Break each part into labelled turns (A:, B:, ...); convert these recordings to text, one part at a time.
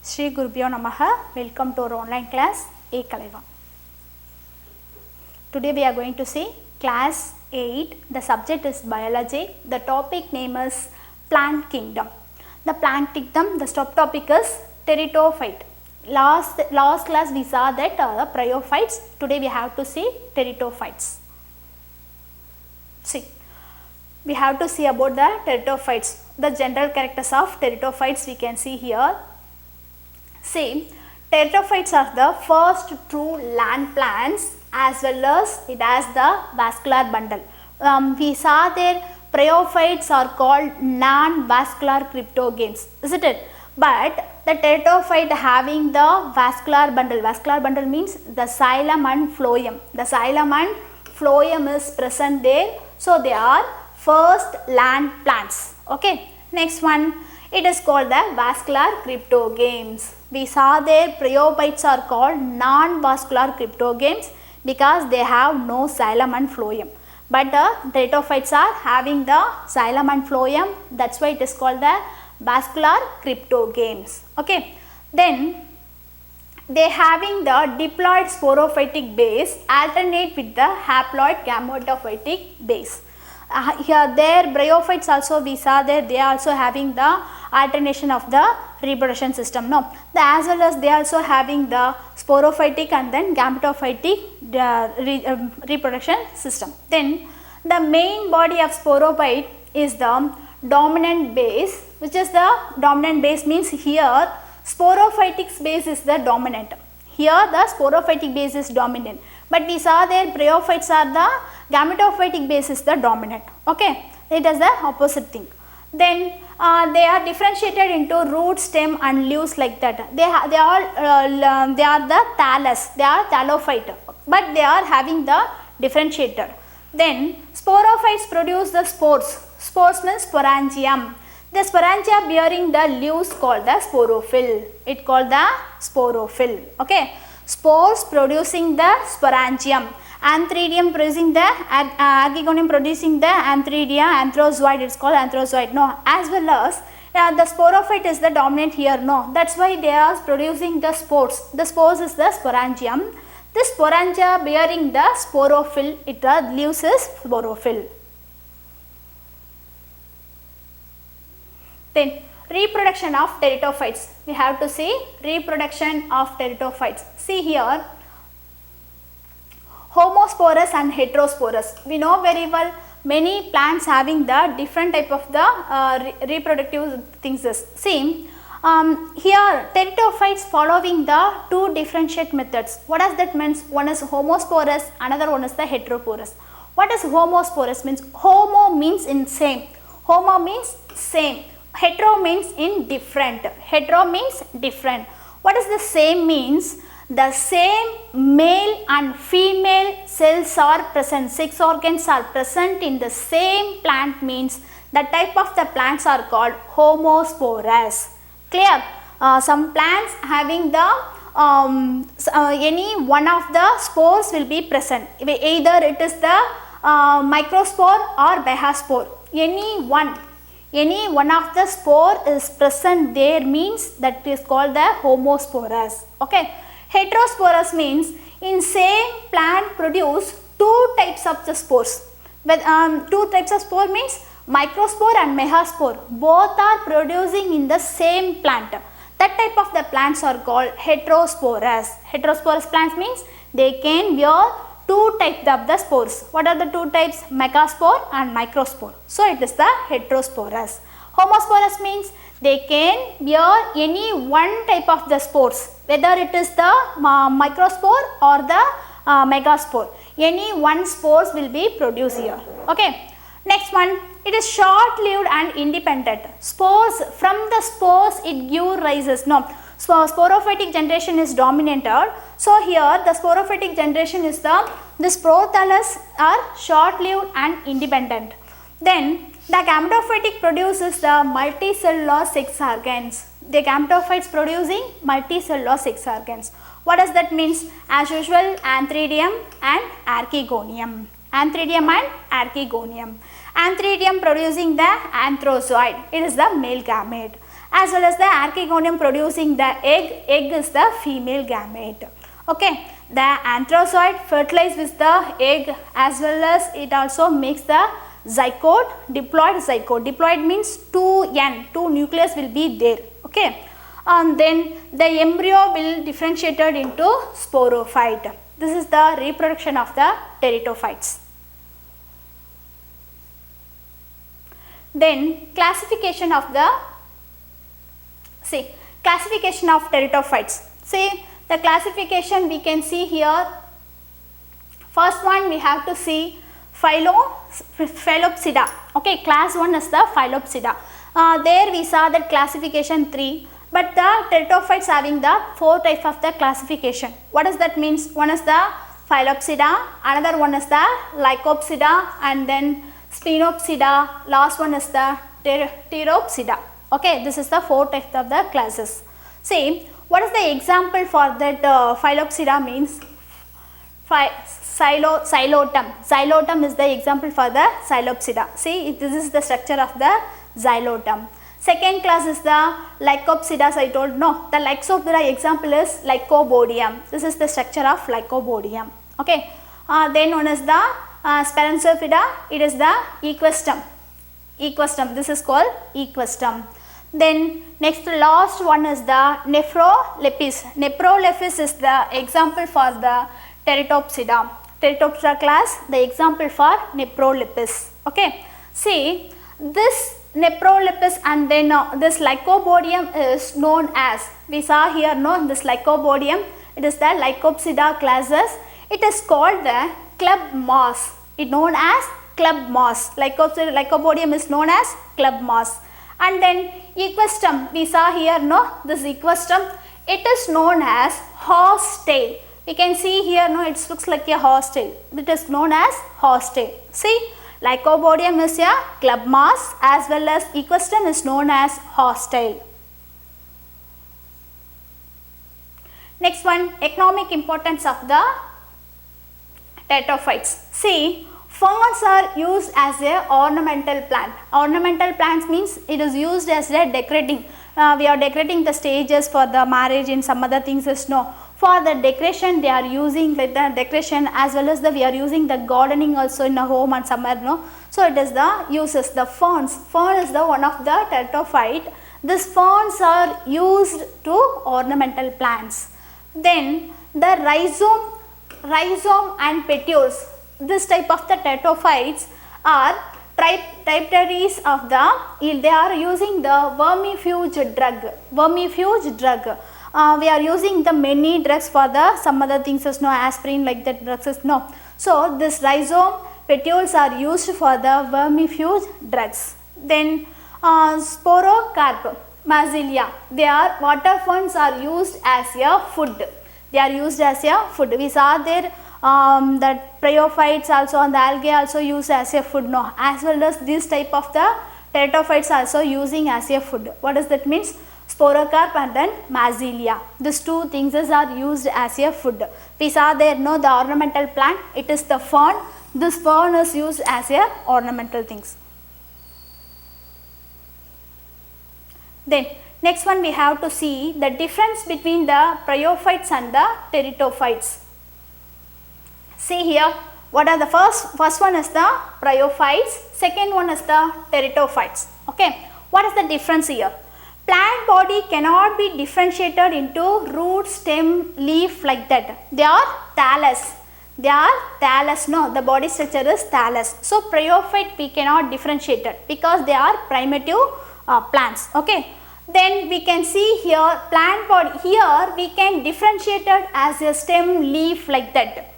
A: Shri Gurubhyo Namaha. Welcome to our online class A Kalaiva. Today we are going to see class 8. The subject is biology. The topic name is plant kingdom. The plant kingdom, the subtopic is pteridophyte. Last class we saw that bryophytes. Today we have to see pteridophytes. See, we have to see about the pteridophytes. The general characters of pteridophytes we can see here. See, pteridophytes are the first true land plants as well as it has the vascular bundle. We saw that bryophytes are called non-vascular cryptogames, isn't it? But the pteridophyte having the vascular bundle means the xylem and phloem. The xylem and phloem is present there, so they are first land plants. Okay, next one, it is called the vascular cryptogames. We saw there bryophytes are called non-vascular cryptogames because they have no xylem and phloem. But the pteridophytes are having the xylem and phloem, that's why it is called the vascular cryptogames. Okay, then they having the diploid sporophytic base alternate with the haploid gametophytic base. Here there bryophytes also we saw that they are also having the alternation of the reproduction system. No, as well as they also having the sporophytic and then gametophytic reproduction system. Then the main body of sporophyte is the dominant base, which is the dominant base means here sporophytic base is the dominant. Here the sporophytic base is dominant, but we saw that bryophytes are the gametophytic base is the dominant. Okay, it is the opposite thing. Then they are differentiated into root, stem and leaves like that. They are the thallus, they are thallophyte, but they are having the differentiator. Then sporophytes produce the spores. Spores means sporangium. The sporangia bearing the leaves called the sporophyll. It called the sporophyll. Okay, spores producing the sporangium. Antheridium producing the Archegonium producing the Antheridia, anthrozoid, it's called anthrozoid. No, as well as the sporophyte is the dominant here. No, that's why they are producing the spores. The spores is the sporangium. The sporangia bearing the sporophyll, it leaves is sporophyll. Then reproduction of pteridophytes. We have to see reproduction of pteridophytes. See here, homosporous and heterosporous. We know very well many plants having the different type of the reproductive things. See, here pteridophytes following the two differentiate methods. What does that mean? One is homosporous, another one is the heteroporous. What is homosporous means? Homo means in same. Homo means same. Hetero means in different. Hetero means different. What does the same means? The same male and female cells are present, sex organs are present in the same plant means the type of the plants are called homosporous. Clear? Some plants having the any one of the spores will be present. Either it is the microspore or megaspore. Any one of the spore is present there means that is called the homosporous. Okay. Heterosporous means in same plant produce two types of the spores. But two types of spore means microspore and megaspore. Both are producing in the same plant. That type of the plants are called heterosporous. Heterosporous plants means they can bear two types of the spores. What are the two types? Megaspore and microspore. So it is the heterosporous. Homosporous means they can bear any one type of the spores, whether it is the microspore or the megaspore. Any one spores will be produced here. Okay. Next one, it is short-lived and independent. Spores, from the spores it gives rises. No, sporophytic generation is dominated. So here the sporophytic generation is the prothallus are short-lived and independent. Then the gametophytic produces the multicellular sex organs. The gametophytes producing multicellular sex organs. What does that mean? As usual, Antheridium and Archegonium. Antheridium and Archegonium. Antheridium producing the anthrozoid. It is the male gamete. as well as the archegonium producing the egg is the female gamete. Okay, the anthrozoid fertilizes with the egg as well as it also makes the zygote, diploid zygote. Diploid means 2 nucleus will be there. Okay, and then the embryo will differentiated into sporophyte. This is the reproduction of the pteridophytes. Then classification of the classification of pteridophytes. See the classification we can see here. First one we have to see Phylopsida. Okay, class 1 is the Phylopsida. There we saw that classification 3, but the pteridophytes having the 4 types of the classification. What does that means? One is the Phylopsida, another one is the Lycopsida, and then Sphenopsida, last one is the Pteropsida. Okay, this is the 4 types of the classes. See, what is the example for that Phylopsida means? Xylotum. Xylotum is the example for the Xylopsida. See, this is the structure of the xylotum. Second class is the Lycopsida, as I told. No, the Lycopsida example is Lycobodium. This is the structure of Lycobodium. Okay. Then one is the Sparancipida. It is the Equestum. Equestum. This is called Equestum. Then next last one is the Nephrolepis. Nephrolepis is the example for the Pteridopsida. Pteridopsida class, the example for Nephrolepis. Okay. See, this Nephrolepis and then this Lycobodium is known as, we saw here, no, this Lycobodium, it is the Lycopsida classes. It is called the club moss. It is known as club moss. Lycobodium is known as club moss. And then Equestum, we saw here, no, this Equestum, it is known as horse tail. We can see here, no, it looks like a horse tail. It is known as horse tail. See, Lycobodium is a club moss as well as Equestum is known as horse tail. Next one, economic importance of the pteridophytes. See, ferns are used as a ornamental plant. Ornamental plants means it is used as a decorating. We are decorating the stages for the marriage and some other things is no. For the decoration they are using like the decoration as well as we are using the gardening also in a home and somewhere, no. So it is the uses, the ferns. Fern is the one of the pteridophyte. These ferns are used to ornamental plants. Then the rhizome and petioles. This type of the pteridophytes are tributaries of the, they are using the vermifuge drug. Vermifuge drug. We are using the many drugs for the some other things as no aspirin like that drugs is no. So this rhizome petioles are used for the vermifuge drugs. Then sporocarp, Massilia, they are water ferns are used as a food. They are used as a food. We saw there that bryophytes also and the algae also used as a food, no, as well as this type of the pteridophytes also using as a food. What does that means? Sporocarp and then Massilia. These two things are used as a food. We saw there, no, the ornamental plant, it is the fern. This fern is used as a ornamental things. Then next one we have to see the difference between the bryophytes and the pteridophytes. See here, what are the first one is the bryophytes, second one is the pteridophytes. Okay, what is the difference here? Plant body cannot be differentiated into root, stem, leaf like that. They are thallus. They are thallus, no, the body structure is thallus. So bryophyte we cannot differentiate it because they are primitive plants. Okay. Then we can see here plant body, here we can differentiate it as a stem, leaf like that.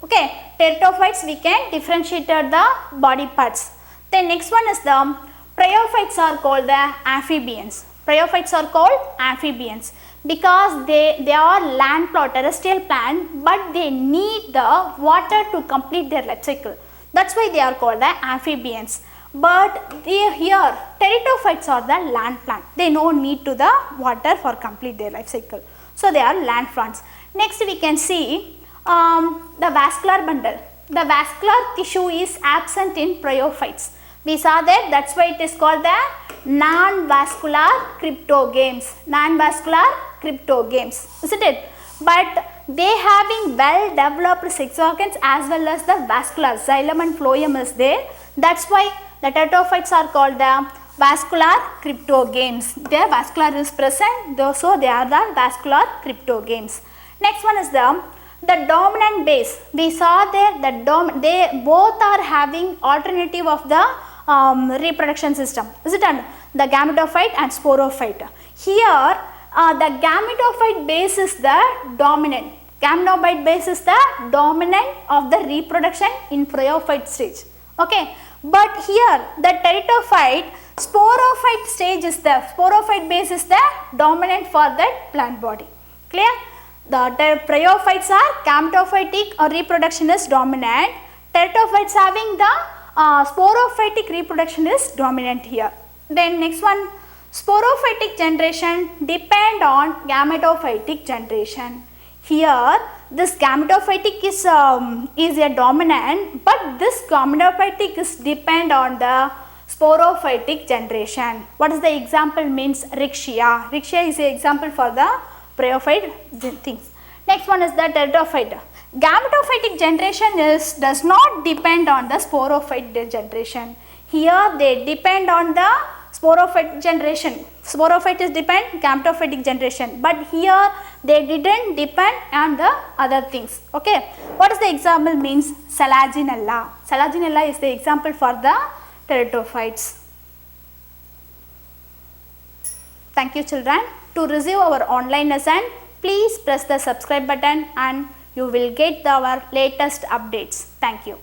A: Okay, pteridophytes we can differentiate the body parts. Then next one is the bryophytes are called the amphibians. Bryophytes are called amphibians because they are land plant, terrestrial plant, but they need the water to complete their life cycle. That's why they are called the amphibians. But here pteridophytes are the land plant. They no need to the water for complete their life cycle. So they are land plants. Next we can see the vascular bundle. The vascular tissue is absent in bryophytes. We saw that, that's why it is called the non-vascular cryptogames. Non-vascular cryptogames, isn't it? But they having well developed sex organs as well as the vascular xylem and phloem is there. That's why the teratophytes are called the vascular cryptogames. Their vascular is present, so they are the vascular cryptogames. Next one is the dominant base. We saw there that they both are having alternative of the reproduction system. Is it done? The gametophyte and sporophyte. Here the gametophyte base is the dominant. Gametophyte base is the dominant of the reproduction in bryophyte stage. Okay. But here the teratophyte sporophyte stage is the sporophyte base is the dominant for that plant body. Clear? The bryophytes are gametophytic or reproduction is dominant. Teratophytes having the sporophytic reproduction is dominant here. Then next one, sporophytic generation depend on gametophytic generation. Here this gametophytic is a dominant, but this gametophytic is depend on the sporophytic generation. What is the example means? Riccia. Riccia is the example for the bryophyte things. Next one is the teratophyte. Gametophytic generation does not depend on the sporophyte generation. Here they depend on the sporophyte generation. Sporophyte is depend gametophytic generation, but here they didn't depend on the other things. Okay. What is the example means? Selaginella. Selaginella is the example for the teratophytes. Thank you children. To receive our online lesson, please press the subscribe button and you will get our latest updates. Thank you.